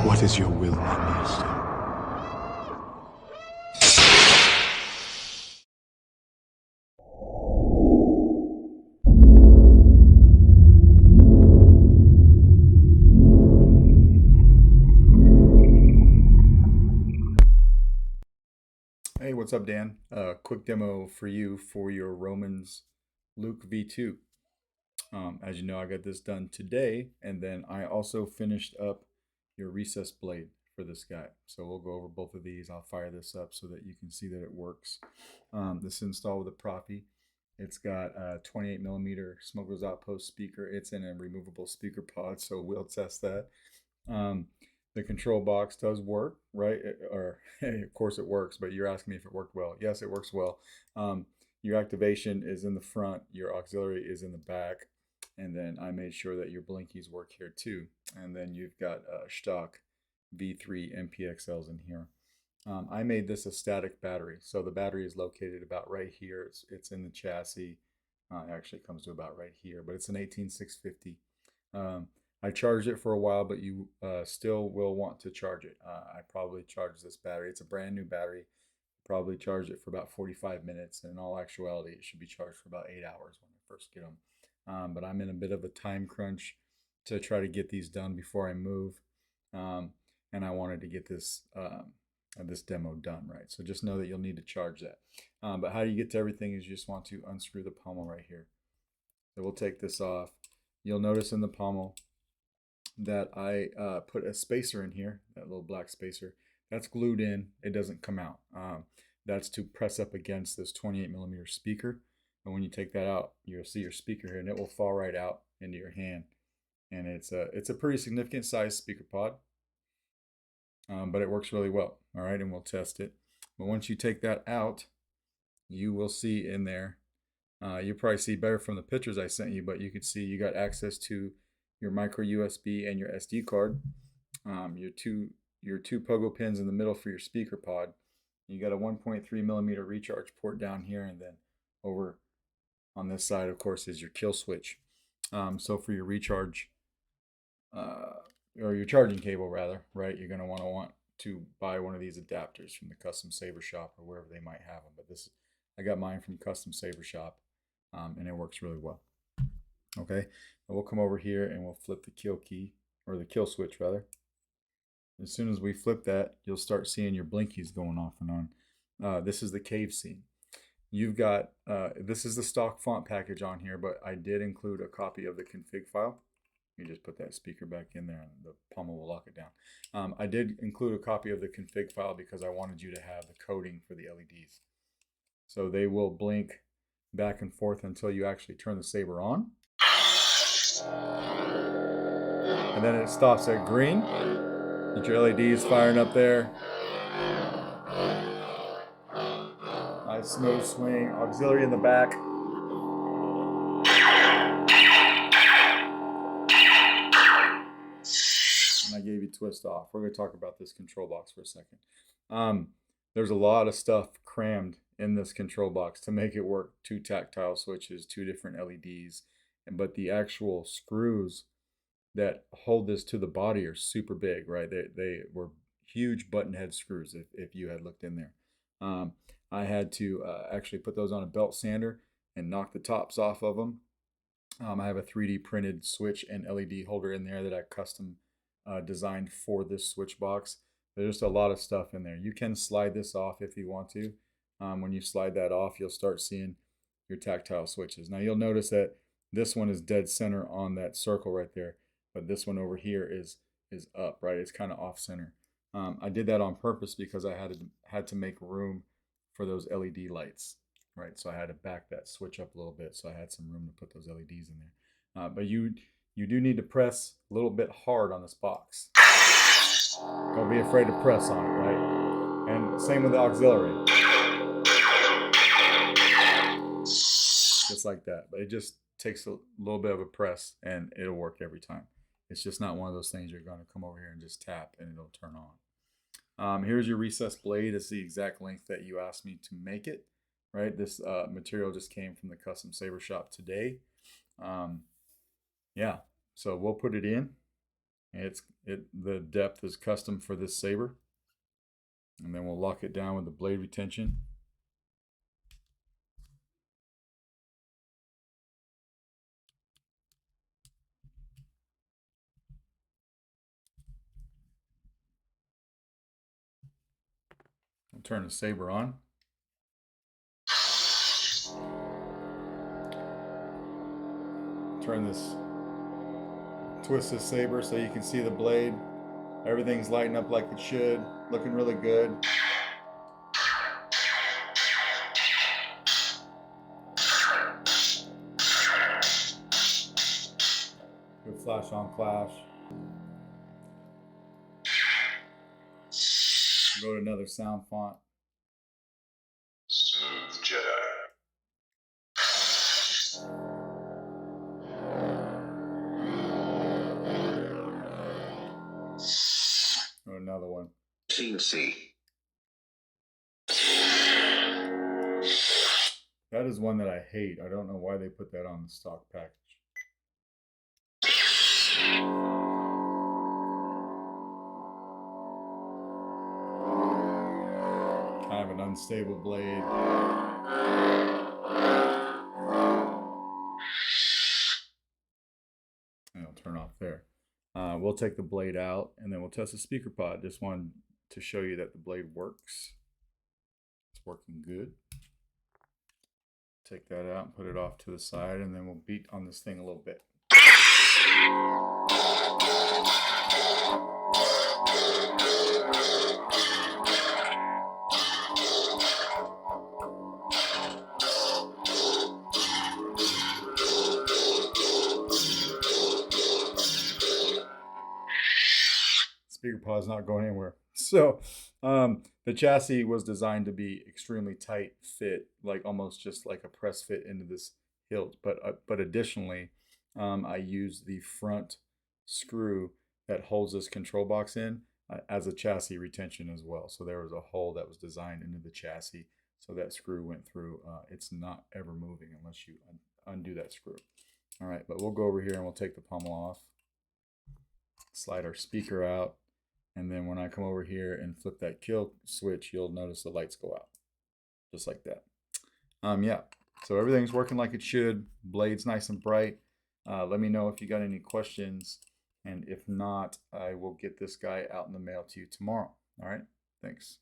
What is your will, my master? Hey, what's up, Dan? Quick demo for you for your Romans Luke V2. As you know, I got this done today, and then I also finished up your recess blade for this guy. So we'll go over both of these. I'll fire this up so that you can see that it works. This is installed with a Proffie. It's got a 28 millimeter Smoker's Outpost speaker. It's in a removable speaker pod, so we'll test that. Um, the control box does work, right? Or of course it works, but you're asking me if it worked well. Yes, it works well. Your activation is in the front, your auxiliary is in the back, and then I made sure that your blinkies work here too. And then you've got stock V3 MPXLs in here. I made this a static battery, so the battery is located about right here. It's in the chassis. It actually comes to about right here, but it's an 18650. I charged it for a while, but you still will want to charge it. I probably charged this battery. It's a brand new battery. Probably charged it for about 45 minutes. And in all actuality, it should be charged for about 8 hours when I first get them. But I'm in a bit of a time crunch to try to get these done before I move. And I wanted to get this demo done, right? So just know that you'll need to charge that. But how you get to everything is you just want to unscrew the pommel right here. So we'll take this off. You'll notice in the pommel that I put a spacer in here, that little black spacer. That's glued in. It doesn't come out. That's to press up against this 28 millimeter speaker. And when you take that out, you'll see your speaker here, and it will fall right out into your hand. And it's a pretty significant size speaker pod, but it works really well. All right, and we'll test it. But once you take that out, you will see in there. You'll probably see better from the pictures I sent you, but you can see you got access to your micro USB and your SD card, your two pogo pins in the middle for your speaker pod. You got a 1.3 millimeter recharge port down here, and then over on this side, of course, is your kill switch. So for your recharge, or your charging cable rather, right, you're going to want to buy one of these adapters from the Custom Saber Shop or wherever they might have them. But I got mine from Custom Saber Shop, and it works really well. Okay, and we'll come over here and we'll flip the kill key, or the kill switch rather. As soon as we flip that, you'll start seeing your blinkies going off and on. This is the cave scene. You've got, this is the stock font package on here, but I did include a copy of the config file. You just put that speaker back in there and the pommel will lock it down. I did include a copy of the config file because I wanted you to have the coding for the LEDs. So they will blink back and forth until you actually turn the saber on. And then it stops at green. Get your LEDs firing up there. Nice smooth swing. Auxiliary in the back. And I gave you twist off. We're going to talk about this control box for a second. There's a lot of stuff crammed in this control box to make it work. 2 tactile switches, 2 different LEDs, but the actual screws that hold this to the body are super big, right? They were huge button head screws if you had looked in there. I had to actually put those on a belt sander and knock the tops off of them. I have a 3D printed switch and LED holder in there that I custom designed for this switch box. There's just a lot of stuff in there. You can slide this off if you want to. When you slide that off, you'll start seeing your tactile switches. Now you'll notice that this one is dead center on that circle right there, but this one over here is up, right? It's kind of off center. I did that on purpose because I had to make room for those LED lights, right? So I had to back that switch up a little bit, so I had some room to put those LEDs in there. But you do need to press a little bit hard on this box. Don't be afraid to press on it, right? And same with the auxiliary. Just like that. But it just takes a little bit of a press and it'll work every time. It's just not one of those things you're going to come over here and just tap and it'll turn on. Here's your recessed blade. It's the exact length that you asked me to make it, right? This material just came from the Custom Saber Shop today. Yeah, so we'll put it in The depth is custom for this saber. And then we'll lock it down with the blade retention. I'll turn the saber on. Twist this saber so you can see the blade. Everything's lighting up like it should. Looking really good. Good flash on flash. Go to another sound font. Smooth Jedi. Or another one. CNC. That is one that I hate. I don't know why they put that on the stock package. Kind of an unstable blade. And it'll turn off there. We'll take the blade out and then we'll test the speaker pod. Just wanted to show you that the blade works. It's working good. Take that out and put it off to the side, and then we'll beat on this thing a little bit. Speaker pod's not going anywhere. So the chassis was designed to be extremely tight fit, like almost just like a press fit into this hilt. But additionally, I used the front screw that holds this control box in as a chassis retention as well. So there was a hole that was designed into the chassis, so that screw went through. It's not ever moving unless you undo that screw. All right, but we'll go over here and we'll take the pommel off, slide our speaker out. And then when I come over here and flip that kill switch, you'll notice the lights go out. Just like that. Yeah, so everything's working like it should. Blade's nice and bright. Let me know if you got any questions. And if not, I will get this guy out in the mail to you tomorrow. All right, thanks.